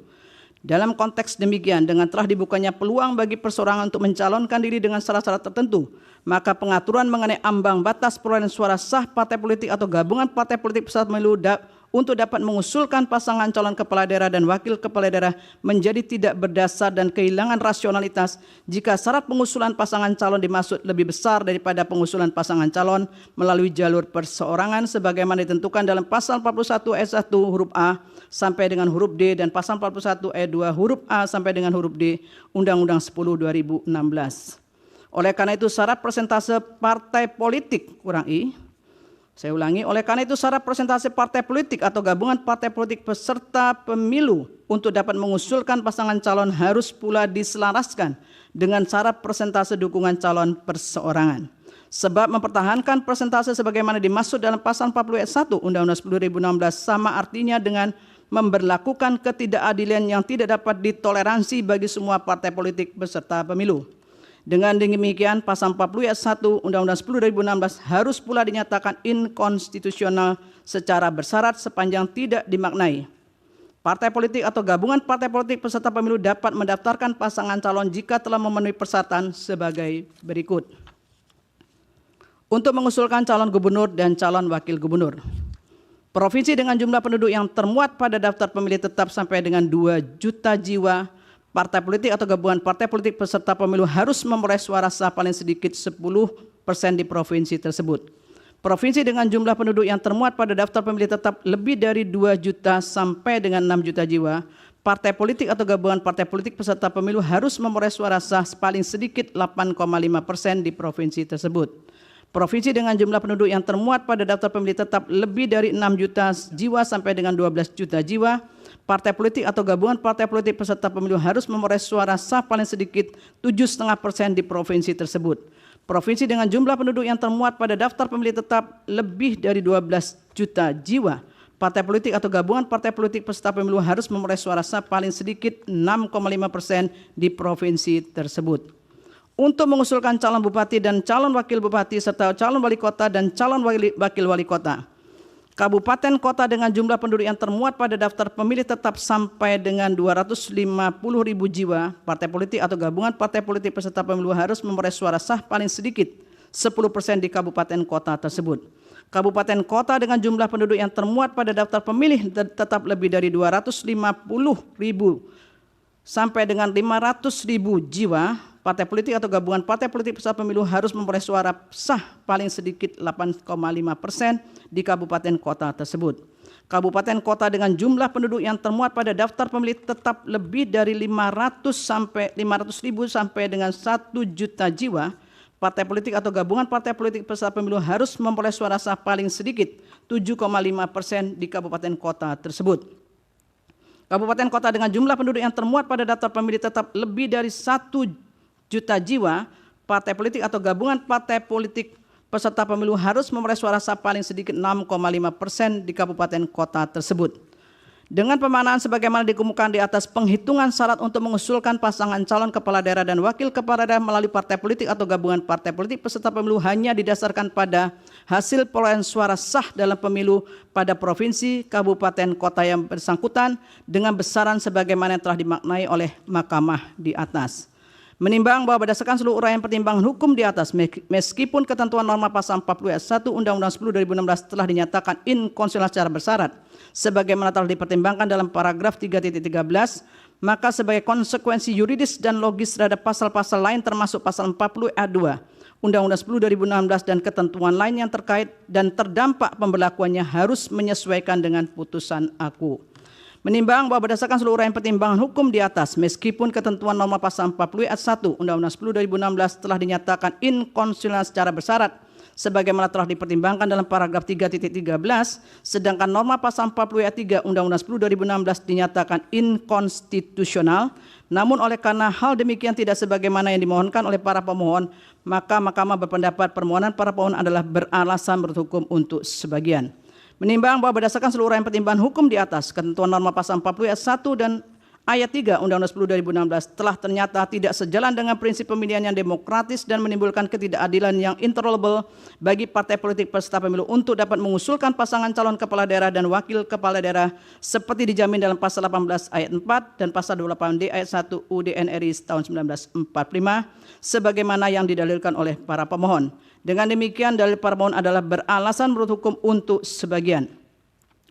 Dalam konteks demikian, dengan telah dibukanya peluang bagi perseorangan untuk mencalonkan diri dengan syarat-syarat tertentu, maka pengaturan mengenai ambang batas perolehan suara sah partai politik atau gabungan partai politik peserta pemilu untuk dapat mengusulkan pasangan calon kepala daerah dan wakil kepala daerah menjadi tidak berdasar dan kehilangan rasionalitas jika syarat pengusulan pasangan calon dimaksud lebih besar daripada pengusulan pasangan calon melalui jalur perseorangan sebagaimana ditentukan dalam pasal 41 ayat 1 huruf A sampai dengan huruf D dan pasal 41 ayat 2 huruf A sampai dengan huruf D Undang-Undang 10 2016. Oleh karena itu syarat persentase partai politik saya ulangi, oleh karena itu syarat persentase partai politik atau gabungan partai politik peserta pemilu untuk dapat mengusulkan pasangan calon harus pula diselaraskan dengan syarat persentase dukungan calon perseorangan. Sebab mempertahankan persentase sebagaimana dimaksud dalam pasal 40 ayat 1 Undang-Undang 10 2016 sama artinya dengan memberlakukan ketidakadilan yang tidak dapat ditoleransi bagi semua partai politik peserta pemilu. Dengan demikian, pasal 40 ayat 1 Undang-Undang 10 2016 harus pula dinyatakan inkonstitusional secara bersyarat sepanjang tidak dimaknai. Partai politik atau gabungan partai politik peserta pemilu dapat mendaftarkan pasangan calon jika telah memenuhi persyaratan sebagai berikut. Untuk mengusulkan calon gubernur dan calon wakil gubernur, provinsi dengan jumlah penduduk yang termuat pada daftar pemilih tetap sampai dengan 2 juta jiwa, partai politik atau gabungan partai politik peserta pemilu harus memperoleh suara sah paling sedikit 10% di provinsi tersebut. Provinsi dengan jumlah penduduk yang termuat pada daftar pemilih tetap lebih dari 2 juta sampai dengan 6 juta jiwa, partai politik atau gabungan partai politik peserta pemilu harus memperoleh suara sah paling sedikit 8,5% di provinsi tersebut. Provinsi dengan jumlah penduduk yang termuat pada daftar pemilih tetap lebih dari 6 juta jiwa sampai dengan 12 juta jiwa, partai politik atau gabungan partai politik peserta pemilu harus memperoleh suara sah paling sedikit 7,5% di provinsi tersebut. Provinsi dengan jumlah penduduk yang termuat pada daftar pemilih tetap lebih dari 12 juta jiwa, partai politik atau gabungan partai politik peserta pemilu harus memperoleh suara sah paling sedikit 6,5% di provinsi tersebut. Untuk mengusulkan calon bupati dan calon wakil bupati serta calon wali kota dan calon wakil wali kota, kabupaten kota dengan jumlah penduduk yang termuat pada daftar pemilih tetap sampai dengan 250.000 jiwa, partai politik atau gabungan partai politik peserta pemilu harus memperoleh suara sah paling sedikit 10% di kabupaten kota tersebut. Kabupaten kota dengan jumlah penduduk yang termuat pada daftar pemilih tetap lebih dari 250.000 sampai dengan 500.000 jiwa, partai politik atau gabungan partai politik peserta pemilu harus memperoleh suara sah paling sedikit 8,5% di kabupaten kota tersebut. Kabupaten kota dengan jumlah penduduk yang termuat pada daftar pemilih tetap lebih dari 500.000 sampai dengan 1 juta jiwa, partai politik atau gabungan partai politik peserta pemilu harus memperoleh suara sah paling sedikit 7,5% di kabupaten kota tersebut. Kabupaten kota dengan jumlah penduduk yang termuat pada daftar pemilih tetap lebih dari 1 juta jiwa, partai politik atau gabungan partai politik peserta pemilu harus memperoleh suara sah paling sedikit 6,5% di kabupaten kota tersebut. Dengan pemaknaan sebagaimana dikemukakan di atas, penghitungan syarat untuk mengusulkan pasangan calon kepala daerah dan wakil kepala daerah melalui partai politik atau gabungan partai politik peserta pemilu hanya didasarkan pada hasil perolehan suara sah dalam pemilu pada provinsi, kabupaten, kota yang bersangkutan dengan besaran sebagaimana yang telah dimaknai oleh Mahkamah di atas. Menimbang bahwa berdasarkan seluruh uraian pertimbangan hukum di atas, meskipun ketentuan norma pasal 40 ayat 1 Undang-Undang 10 2016 telah dinyatakan inkonstitusional secara bersyarat, sebagaimana telah dipertimbangkan dalam paragraf 3.13, maka sebagai konsekuensi yuridis dan logis terhadap pasal-pasal lain termasuk pasal 40 ayat 2 Undang-Undang 10 2016 dan ketentuan lain yang terkait dan terdampak pemberlakuannya harus menyesuaikan dengan putusan aku. Menimbang bahwa berdasarkan seluruh uraian pertimbangan hukum di atas, meskipun ketentuan norma pasal 40 ayat 1 Undang-Undang 10 2016 telah dinyatakan inkonstitusional secara bersyarat sebagaimana telah dipertimbangkan dalam paragraf 3.13, sedangkan norma pasal 40 ayat 3 Undang-Undang 10 2016 dinyatakan inkonstitusional, namun oleh karena hal demikian tidak sebagaimana yang dimohonkan oleh para pemohon, maka Mahkamah berpendapat permohonan para pemohon adalah beralasan menurut hukum untuk sebagian. Menimbang bahwa berdasarkan seluruh uraian pertimbangan hukum di atas, ketentuan norma pasal 40 ayat 1 dan ayat 3 Undang-Undang 10 2016 telah ternyata tidak sejalan dengan prinsip pemilihan yang demokratis dan menimbulkan ketidakadilan yang intolerable bagi partai politik peserta pemilu untuk dapat mengusulkan pasangan calon kepala daerah dan wakil kepala daerah seperti dijamin dalam pasal 18 ayat 4 dan pasal 28D ayat 1 UUD NRI tahun 1945 sebagaimana yang didalilkan oleh para pemohon. Dengan demikian dalil para pemohon adalah beralasan menurut hukum untuk sebagian.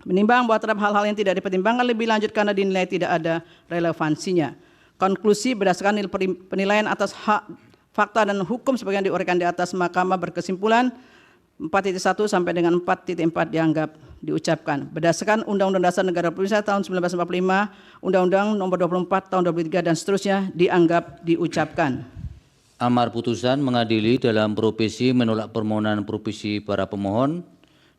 Menimbang bahwa terhadap hal-hal yang tidak dipertimbangkan lebih lanjut karena dinilai tidak ada relevansinya. Konklusi berdasarkan penilaian atas hak, fakta dan hukum sebagaimana diuraikan di atas, Mahkamah berkesimpulan 4.1 sampai dengan 4.4 dianggap diucapkan. Berdasarkan Undang-Undang Dasar Negara Republik Indonesia tahun 1945, Undang-Undang Nomor 24 tahun 2003 dan seterusnya dianggap diucapkan. Amar putusan mengadili dalam provisi menolak permohonan provisi para pemohon.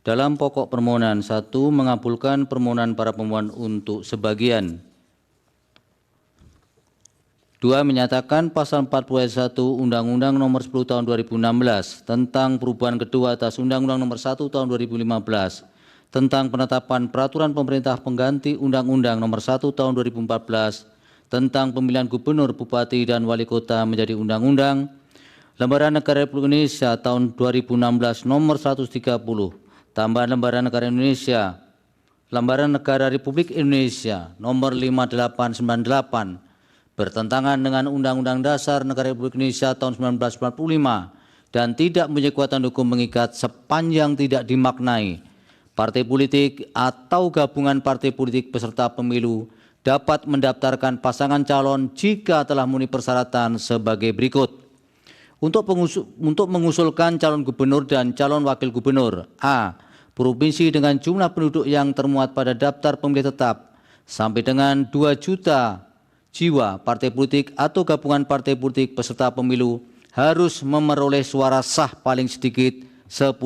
Dalam pokok permohonan 1 mengabulkan permohonan para pemohon untuk sebagian. 2 menyatakan pasal 40 ayat 1 Undang-Undang Nomor 10 Tahun 2016 tentang perubahan kedua atas Undang-Undang Nomor 1 Tahun 2015 tentang penetapan peraturan pemerintah pengganti Undang-Undang Nomor 1 Tahun 2014 tentang pemilihan gubernur, bupati, dan wali kota menjadi undang-undang. Lembaran Negara Republik Indonesia tahun 2016 nomor 130, tambahan Lembaran Negara Indonesia, Lembaran Negara Republik Indonesia nomor 5898, bertentangan dengan Undang-Undang Dasar Negara Republik Indonesia tahun 1945 dan tidak mempunyai kekuatan hukum mengikat sepanjang tidak dimaknai. Partai politik atau gabungan partai politik peserta pemilu dapat mendaftarkan pasangan calon jika telah memenuhi persyaratan sebagai berikut. Untuk mengusulkan calon gubernur dan calon wakil gubernur, A. Provinsi dengan jumlah penduduk yang termuat pada daftar pemilih tetap sampai dengan 2 juta jiwa, partai politik atau gabungan partai politik peserta pemilu harus memperoleh suara sah paling sedikit 10%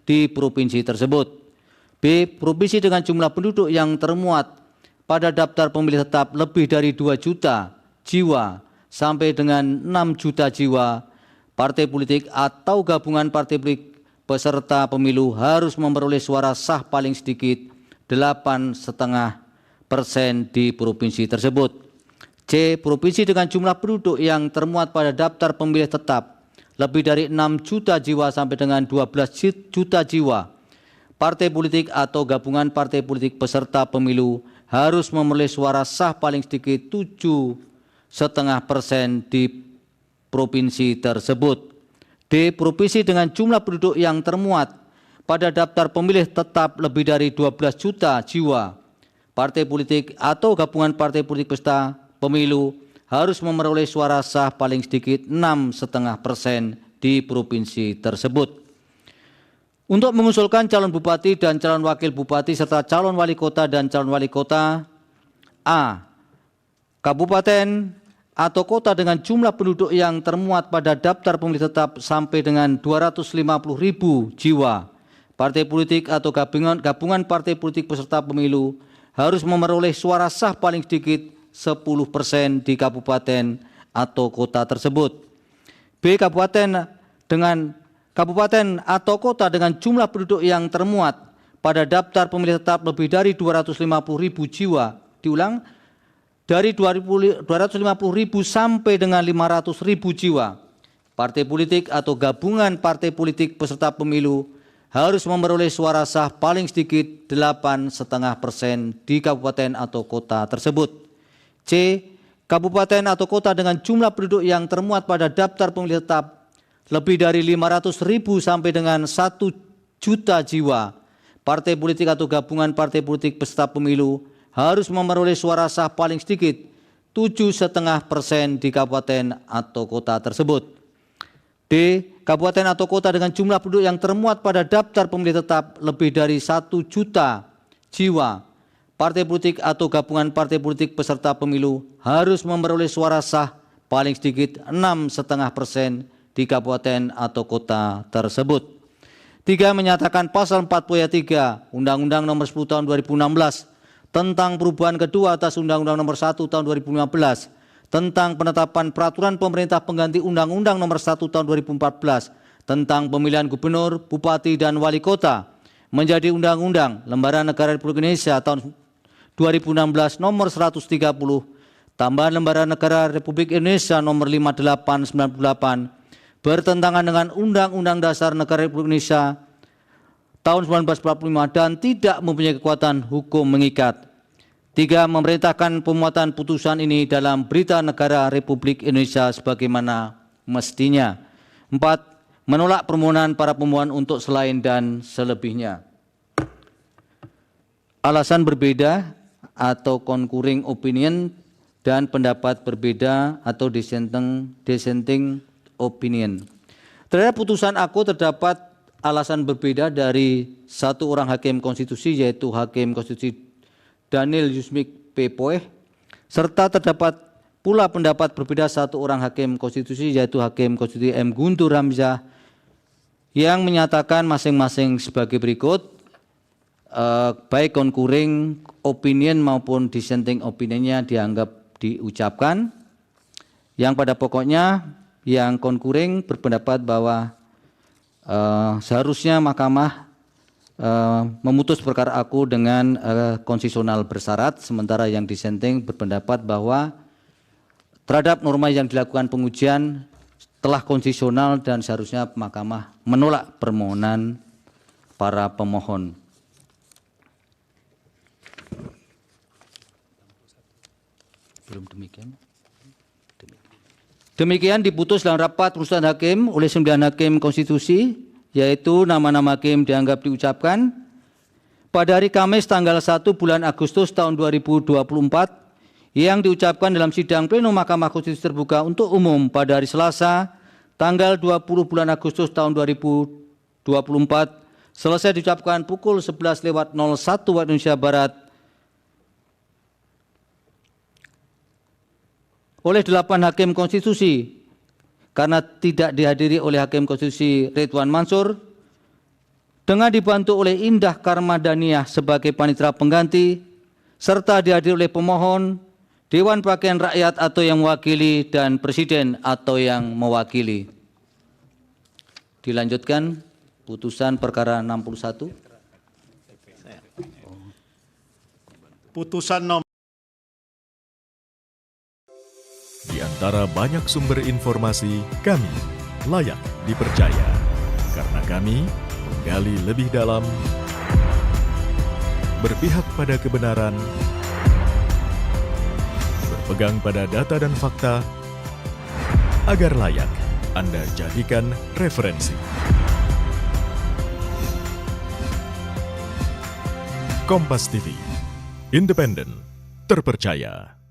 di provinsi tersebut. B. Provinsi dengan jumlah penduduk yang termuat pada daftar pemilih tetap lebih dari 2 juta jiwa sampai dengan 6 juta jiwa, partai politik atau gabungan partai politik peserta pemilu harus memperoleh suara sah paling sedikit 8,5% di provinsi tersebut. C. Provinsi dengan jumlah penduduk yang termuat pada daftar pemilih tetap lebih dari 6 juta jiwa sampai dengan 12 juta jiwa, partai politik atau gabungan partai politik peserta pemilu harus memperoleh suara sah paling sedikit 7,5% di provinsi tersebut. D. Provinsi dengan jumlah penduduk yang termuat pada daftar pemilih tetap lebih dari 12 juta jiwa, partai politik atau gabungan partai politik peserta pemilu harus memperoleh suara sah paling sedikit 6,5% di provinsi tersebut. Untuk mengusulkan calon bupati dan calon wakil bupati serta calon wali kota dan calon wali kota, A. Kabupaten atau kota dengan jumlah penduduk yang termuat pada daftar pemilih tetap sampai dengan 250.000 jiwa, partai politik atau gabungan partai politik peserta pemilu harus memperoleh suara sah paling sedikit 10% di kabupaten atau kota tersebut. B. Kabupaten atau kota dengan jumlah penduduk yang termuat pada daftar pemilih tetap lebih dari 250.000 jiwa. Diulang, dari 250.000 sampai dengan 500.000 jiwa. Partai politik atau gabungan partai politik peserta pemilu harus memperoleh suara sah paling sedikit 8,5% di kabupaten atau kota tersebut. C. Kabupaten atau kota dengan jumlah penduduk yang termuat pada daftar pemilih tetap lebih dari 500.000 sampai dengan 1 juta jiwa, partai politik atau gabungan partai politik peserta pemilu harus memperoleh suara sah paling sedikit 7,5% di kabupaten atau kota tersebut. D. Kabupaten atau kota dengan jumlah penduduk yang termuat pada daftar pemilih tetap lebih dari 1 juta jiwa. Partai politik atau gabungan partai politik peserta pemilu harus memperoleh suara sah paling sedikit 6,5% di kabupaten atau kota tersebut. 3. Menyatakan pasal 40 ayat 3 Undang-Undang Nomor 10 Tahun 2016 tentang perubahan kedua atas Undang-Undang Nomor 1 Tahun 2015 tentang penetapan peraturan pemerintah pengganti Undang-Undang Nomor 1 Tahun 2014 tentang pemilihan gubernur, bupati, dan wali kota menjadi Undang-Undang Lembaran Negara Republik Indonesia tahun 2016 Nomor 130, tambahan Lembaran Negara Republik Indonesia Nomor 5898 bertentangan dengan Undang-Undang Dasar Negara Republik Indonesia tahun 1945 dan tidak mempunyai kekuatan hukum mengikat. 3. Memerintahkan pemuatan putusan ini dalam Berita Negara Republik Indonesia sebagaimana mestinya. 4. Menolak permohonan para pemohon untuk selain dan selebihnya. Alasan berbeda atau concurring opinion dan pendapat berbeda atau dissenting opinion. Terhadap putusan aku terdapat alasan berbeda dari satu orang hakim konstitusi yaitu Hakim Konstitusi Daniel Yusmik P. Poeh, serta terdapat pula pendapat berbeda satu orang hakim konstitusi yaitu Hakim Konstitusi M. Guntur Hamzah yang menyatakan masing-masing sebagai berikut, baik concurring opinion maupun dissenting opinionnya dianggap diucapkan. Yang pada pokoknya yang concurring berpendapat bahwa seharusnya Mahkamah memutus perkara aku dengan konstitusional bersyarat, sementara yang dissenting berpendapat bahwa terhadap norma yang dilakukan pengujian telah konstitusional dan seharusnya Mahkamah menolak permohonan para pemohon. Belum demikian. Demikian diputus dalam rapat perusahaan hakim oleh 9 hakim konstitusi, yaitu nama-nama hakim dianggap diucapkan pada hari Kamis tanggal 1 bulan Agustus tahun 2024 yang diucapkan dalam sidang pleno Mahkamah Konstitusi terbuka untuk umum pada hari Selasa tanggal 20 bulan Agustus tahun 2024 selesai diucapkan pukul 11:01 waktu Indonesia Barat oleh 8 hakim konstitusi. Karena tidak dihadiri oleh Hakim Konstitusi Ridwan Mansur, dengan dibantu oleh Indah Karmadaniah sebagai panitera pengganti, serta dihadiri oleh pemohon, Dewan Perwakilan Rakyat atau yang mewakili, dan Presiden atau yang mewakili. Dilanjutkan putusan perkara 61. Putusan nomor Di antara banyak sumber informasi, kami layak dipercaya karena kami menggali lebih dalam, berpihak pada kebenaran, berpegang pada data dan fakta, agar layak Anda jadikan referensi. Kompas TV, independen, terpercaya.